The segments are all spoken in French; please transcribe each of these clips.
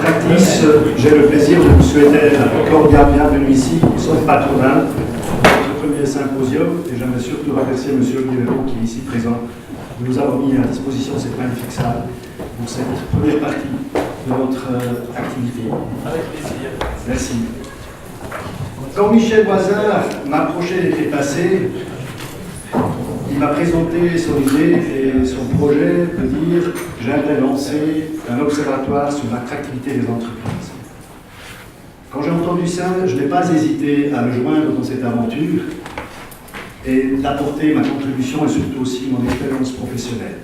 Attractis, j'ai le plaisir de vous souhaiter un cordial bienvenue ici, son patronat, notre premier symposium, et j'aimerais surtout remercier M. Olivero qui est ici présent, de nous avoir mis à disposition cette magnifique salle pour cette première partie de notre activité. Avec plaisir. Merci. Quand Michel Boisard m'a approché l'été passé, il m'a présenté son idée et son projet de dire « j'aimerais lancer un observatoire sur l'attractivité des entreprises ». Quand j'ai entendu ça, je n'ai pas hésité à me joindre dans cette aventure et d'apporter ma contribution et surtout aussi mon expérience professionnelle.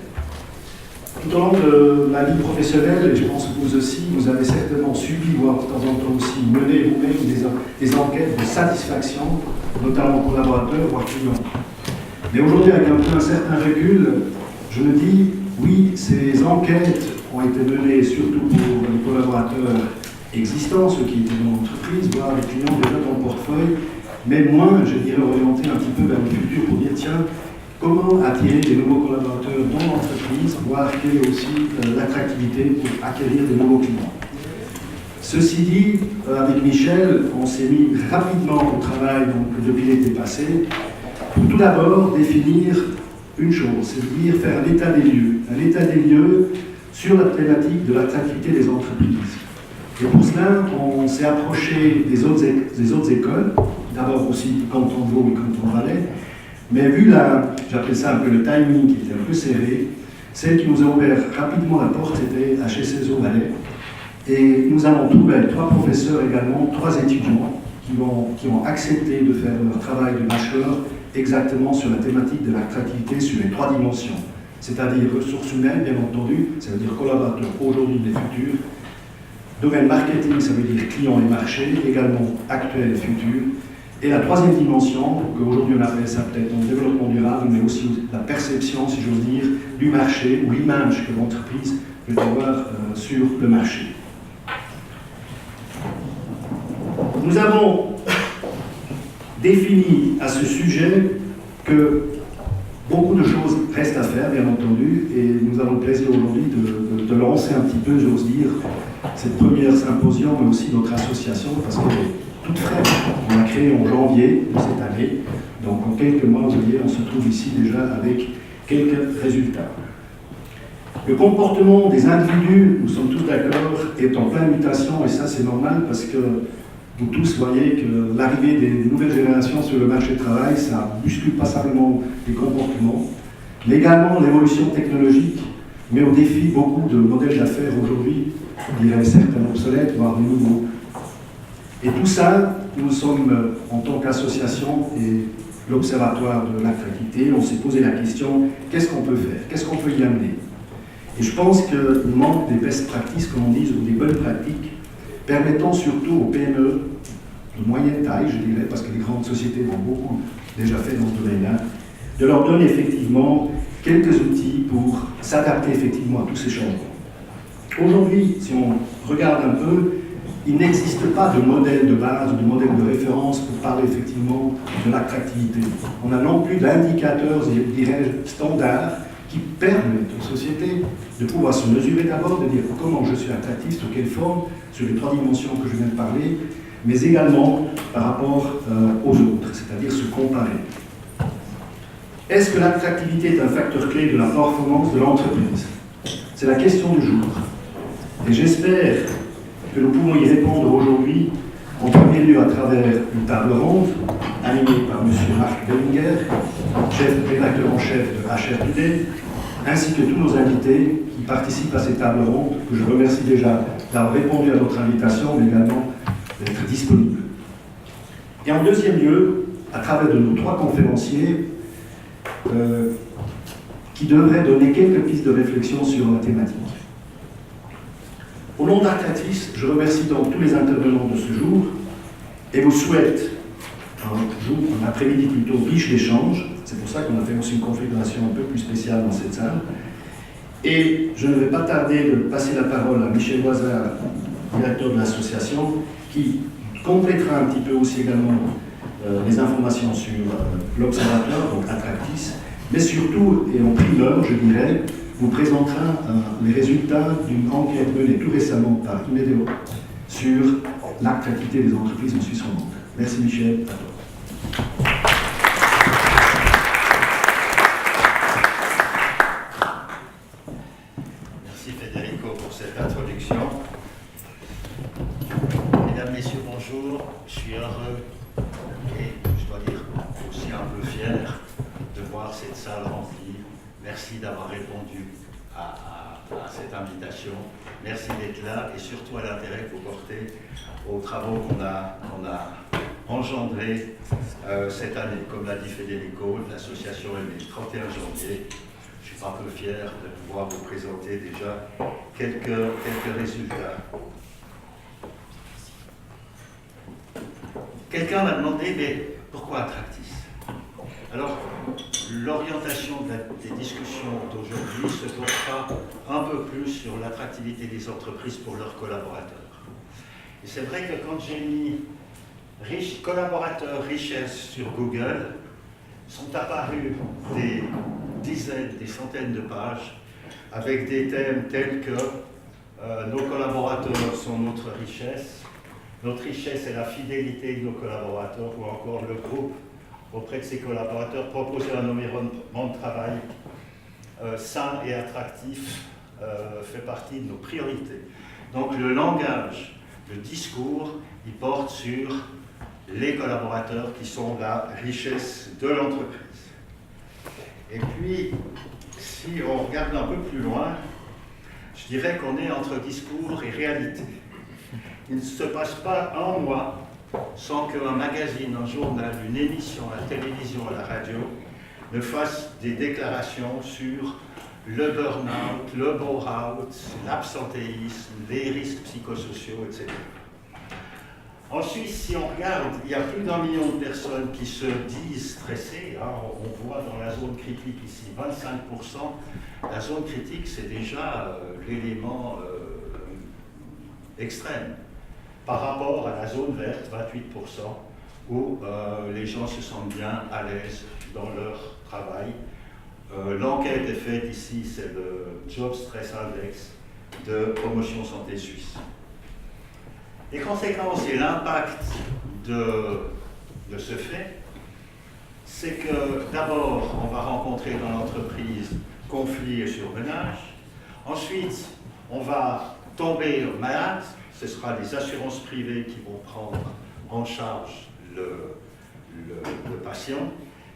Tout au long de ma vie professionnelle, et je pense que vous aussi, vous avez certainement subi, voire de temps en temps aussi mené vous-même des enquêtes de satisfaction, notamment collaborateurs, voire clients. Mais aujourd'hui, avec un certain recul, je me dis, oui, ces enquêtes ont été menées surtout pour les collaborateurs existants, ceux qui étaient dans l'entreprise, voire les clients déjà dans le portefeuille, mais moins, je dirais, orientés un petit peu vers le futur pour dire, tiens, comment attirer des nouveaux collaborateurs dans l'entreprise, voir quelle est aussi l'attractivité pour acquérir des nouveaux clients. Ceci dit, avec Michel, on s'est mis rapidement au travail donc, depuis l'été passé, pour tout d'abord définir une chose, c'est-à-dire faire un état des lieux sur la thématique de l'attractivité des entreprises. Et pour cela, on s'est approché des autres écoles, d'abord aussi du canton de Vaud et canton de Valais, mais vu j'appelle ça un peu le timing qui était un peu serré, celle qui nous a ouvert rapidement la porte, c'était HSSO Valais. Et nous avons trouvé avec 3 professeurs également, 3 étudiants qui ont accepté de faire leur travail de bachelor exactement sur la thématique de l'attractivité sur les 3 dimensions. C'est-à-dire ressources humaines, bien entendu, ça veut dire collaborateurs aujourd'hui et futurs. Domaine marketing, ça veut dire clients et marchés, également actuels et futurs. Et la 3e dimension, qu'aujourd'hui on appelle ça peut-être le développement durable, mais aussi la perception, si j'ose dire, du marché ou l'image que l'entreprise peut avoir sur le marché. Nous avons défini à ce sujet que beaucoup de choses restent à faire, bien entendu, et nous avons le plaisir aujourd'hui de lancer un petit peu, j'ose dire, cette première symposium, mais aussi notre association, parce qu'elle est toute fraîche. On l'a créée en janvier de cette année, donc en quelques mois, vous voyez, on se trouve ici déjà avec quelques résultats. Le comportement des individus, nous sommes tous d'accord, est en pleine mutation, et ça c'est normal parce que vous tous voyez que l'arrivée des nouvelles générations sur le marché du travail, ça ne bouscule pas simplement les comportements, mais également l'évolution technologique met au défi beaucoup de modèles d'affaires aujourd'hui, je dirais certains obsolètes, voire des nouveaux. Et tout ça, nous sommes en tant qu'association et l'Observatoire de l'attractivité, on s'est posé la question, qu'est-ce qu'on peut faire? Qu'est-ce qu'on peut y amener? Et je pense qu'il manque des best practices, comme on dit, ou des bonnes pratiques, permettant surtout aux PME de moyenne taille, je dirais, parce que les grandes sociétés ont beaucoup déjà fait dans ce domaine-là, de leur donner effectivement quelques outils pour s'adapter effectivement à tous ces changements. Aujourd'hui, si on regarde un peu, il n'existe pas de modèle de base, de modèle de référence pour parler effectivement de l'attractivité. On n'a non plus d'indicateurs, je dirais, standards qui permettent aux sociétés de pouvoir se mesurer d'abord, de dire comment je suis attractif, sous quelle forme, sur les 3 dimensions que je viens de parler, mais également par rapport aux autres, c'est-à-dire se comparer. Est-ce que l'attractivité est un facteur clé de la performance de l'entreprise? C'est la question du jour. Et j'espère que nous pouvons y répondre aujourd'hui, en premier lieu à travers une table ronde, animée par M. Marc Bellinger, rédacteur en chef de HRQD, ainsi que tous nos invités qui participent à ces tables rondes, que je remercie déjà d'avoir répondu à notre invitation, mais également d'être disponibles. Et en deuxième lieu, à travers de nos 3 conférenciers, qui devraient donner quelques pistes de réflexion sur la thématique. Au nom d'Attractis, je remercie donc tous les intervenants de ce jour et vous souhaite un après-midi plutôt riche d'échanges. C'est pour ça qu'on a fait aussi une configuration un peu plus spéciale dans cette salle. Et je ne vais pas tarder de passer la parole à Michel Boisard, directeur de l'association, qui complétera un petit peu aussi également les informations sur l'observatoire, donc Attractis, mais surtout, et en primeur, je dirais, vous présentera les résultats d'une enquête menée tout récemment par Imedeo sur l'attractivité des entreprises en Suisse romande. Merci Michel, à toi. Merci Federico pour cette introduction. Mesdames, Messieurs, bonjour. Je suis heureux et je dois dire aussi un peu fier de voir cette salle remplie. Merci d'avoir répondu à cette invitation. Merci d'être là et surtout à l'intérêt que vous portez aux travaux qu'on a engendrés cette année. Comme l'a dit Federico, l'association est née le 31 janvier. Je suis un peu fier de pouvoir vous présenter déjà quelques résultats. Quelqu'un m'a demandé, mais pourquoi Attractis? Alors, l'orientation des discussions d'aujourd'hui se portera un peu plus sur l'attractivité des entreprises pour leurs collaborateurs. Et c'est vrai que quand j'ai mis collaborateurs richesse sur Google, sont apparus des dizaines, des centaines de pages avec des thèmes tels que nos collaborateurs sont notre richesse est la fidélité de nos collaborateurs, ou encore le groupe auprès de ses collaborateurs proposer un environnement de travail sain et attractif fait partie de nos priorités. Donc le langage, le discours, il porte sur les collaborateurs qui sont la richesse de l'entreprise. Et puis, si on regarde un peu plus loin, je dirais qu'on est entre discours et réalité. Il ne se passe pas un mois sans qu'un magazine, un journal, une émission à la télévision, à la radio, ne fasse des déclarations sur le burn-out, le bore-out, l'absentéisme, les risques psychosociaux, etc. En Suisse, si on regarde, il y a plus d'1 million de personnes qui se disent stressées. Hein, on voit dans la zone critique ici 25%. La zone critique, c'est déjà l'élément extrême par rapport à la zone verte, 28%, où les gens se sentent bien à l'aise dans leur travail. L'enquête est faite ici, c'est le Job Stress Index de Promotion Santé Suisse. Les conséquences et l'impact de ce fait, c'est que d'abord, on va rencontrer dans l'entreprise conflit et surmenage. Ensuite, on va tomber malade. Ce sera les assurances privées qui vont prendre en charge le patient.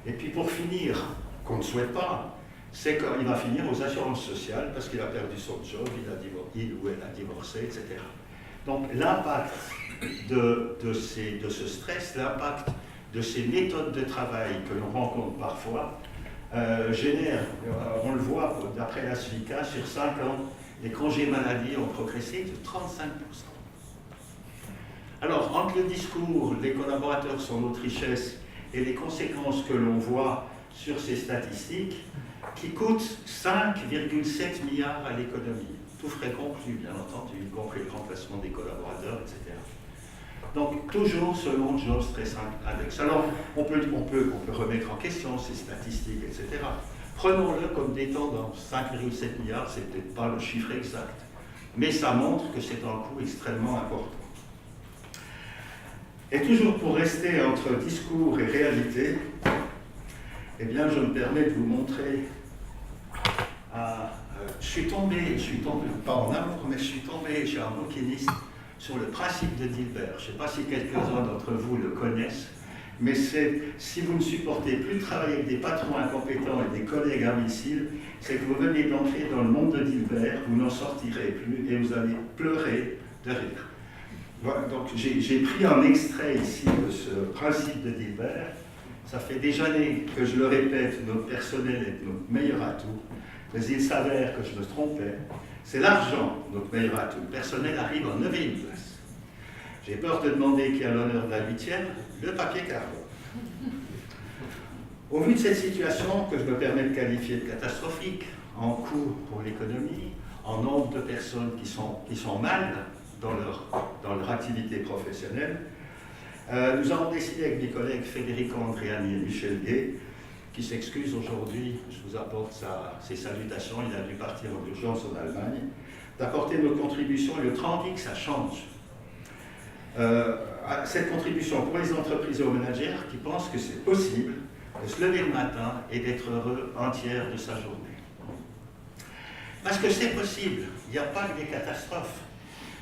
Et puis pour finir, qu'on ne souhaite pas, c'est qu'il va finir aux assurances sociales parce qu'il a perdu son job, il ou elle a divorcé, etc. Donc l'impact de ce stress, l'impact de ces méthodes de travail que l'on rencontre parfois, génère, on le voit d'après la SFICA, sur 5 ans, les congés maladie ont progressé de 35%. Alors, entre le discours, les collaborateurs sont notre richesse, et les conséquences que l'on voit sur ces statistiques, qui coûtent 5,7 milliards à l'économie, tout frais compris, bien entendu, y compris le remplacement des collaborateurs, etc. Donc, toujours selon Job Stress Index. Alors, on peut remettre en question ces statistiques, etc. Prenons-le comme des tendances. 5,7 milliards, c'est peut-être pas le chiffre exact, mais ça montre que c'est un coût extrêmement important. Et toujours pour rester entre discours et réalité, eh bien, je me permets de vous montrer. Je suis tombé, pas en amour, mais je suis tombé chez un bouquiniste sur le principe de Dilbert. Je ne sais pas si quelques-uns d'entre vous le connaissent, mais c'est si vous ne supportez plus de travailler avec des patrons incompétents et des collègues imbéciles, c'est que vous venez d'entrer dans le monde de Dilbert, vous n'en sortirez plus et vous allez pleurer de rire. Voilà, donc j'ai pris un extrait ici de ce principe de Dilbert. Ça fait des années que je le répète, notre personnel est notre meilleur atout, mais il s'avère que je me trompais. C'est l'argent, notre meilleur atout. Le personnel arrive en 9e place. J'ai peur de demander qui a l'honneur de la 8e, le papier carbone. Au vu de cette situation, que je me permets de qualifier de catastrophique, en coût pour l'économie, en nombre de personnes qui sont mal dans leur activité professionnelle, nous avons décidé avec mes collègues Federico Andreani et Michel Gay qui s'excuse aujourd'hui, je vous apporte ses salutations, il a dû partir en urgence en Allemagne, d'apporter nos contributions et le temps dit que ça change. Cette contribution pour les entreprises et aux managers qui pensent que c'est possible de se lever le matin et d'être heureux un tiers de sa journée. Parce que c'est possible, il n'y a pas que des catastrophes.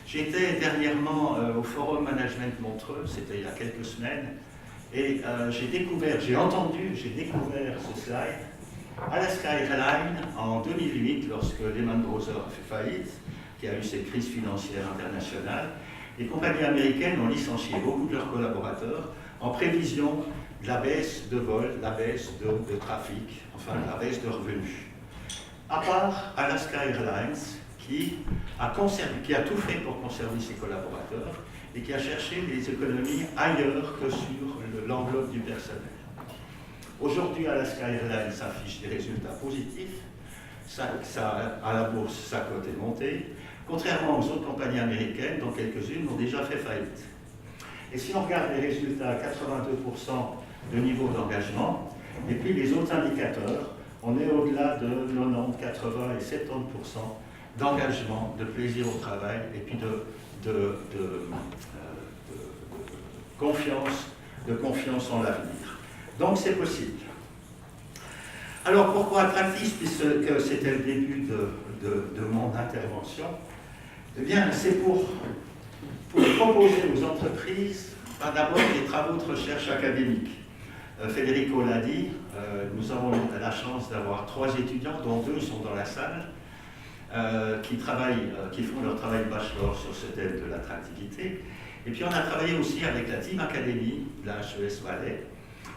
J'étais dernièrement au Forum Management Montreux, c'était il y a quelques semaines, et j'ai découvert ce slide. Alaska Airlines, en 2008, lorsque Lehman Brothers a fait faillite, qui a eu cette crise financière internationale, les compagnies américaines ont licencié beaucoup de leurs collaborateurs en prévision de la baisse de vol, la baisse de trafic, enfin la baisse de revenus. À part Alaska Airlines, qui a tout fait pour conserver ses collaborateurs et qui a cherché des économies ailleurs que sur l'enveloppe du personnel. Aujourd'hui, Alaska Airlines affiche des résultats positifs. À la bourse, sa cote est montée, contrairement aux autres compagnies américaines, dont quelques-unes ont déjà fait faillite. Et si on regarde les résultats à 82% de niveau d'engagement, et puis les autres indicateurs, on est au-delà de 90, 80 et 70% d'engagement, de plaisir au travail, et puis de confiance en l'avenir. Donc c'est possible. Alors pourquoi Attractis, puisque c'était le début de mon intervention? Eh bien, c'est pour proposer aux entreprises d'abord des travaux de recherche académique. Federico l'a dit, nous avons la chance d'avoir 3 étudiants, dont 2 sont dans la salle, qui font leur travail bachelor sur ce thème de l'attractivité. Et puis on a travaillé aussi avec la Team Academy de la HES Valais.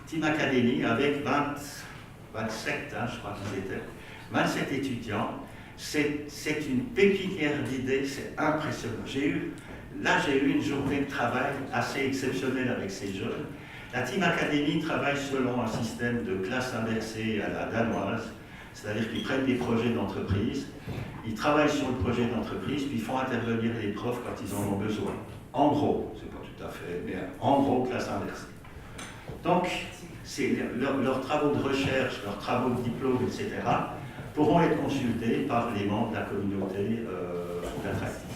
Team Academy avec 27, je crois qu'ils étaient, 27 étudiants. C'est une pépinière d'idées, c'est impressionnant. J'ai eu une journée de travail assez exceptionnelle avec ces jeunes. La Team Academy travaille selon un système de classe inversée à la danoise, c'est-à-dire qu'ils prennent des projets d'entreprise, ils travaillent sur le projet d'entreprise, puis ils font intervenir les profs quand ils en ont besoin. En gros, c'est pas tout à fait, mais en gros, classe inversée. Donc, leurs travaux de recherche, leurs travaux de diplôme, etc., pourront être consultés par les membres de la communauté d'Attractis.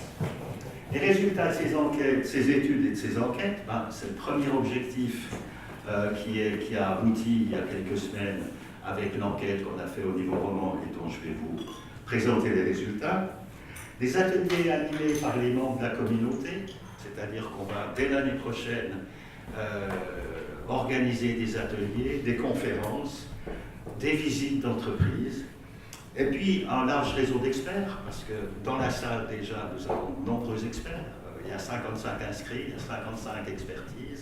Les résultats de ces études et de ces enquêtes, c'est le premier objectif qui a abouti il y a quelques semaines avec l'enquête qu'on a fait au niveau roman et dont je vais vous présenter les résultats. Des ateliers animés par les membres de la communauté, c'est-à-dire qu'on va, dès l'année prochaine, organiser des ateliers, des conférences, des visites d'entreprise, et puis un large réseau d'experts, parce que dans la salle déjà, nous avons de nombreux experts. Il y a 55 inscrits, il y a 55 expertises.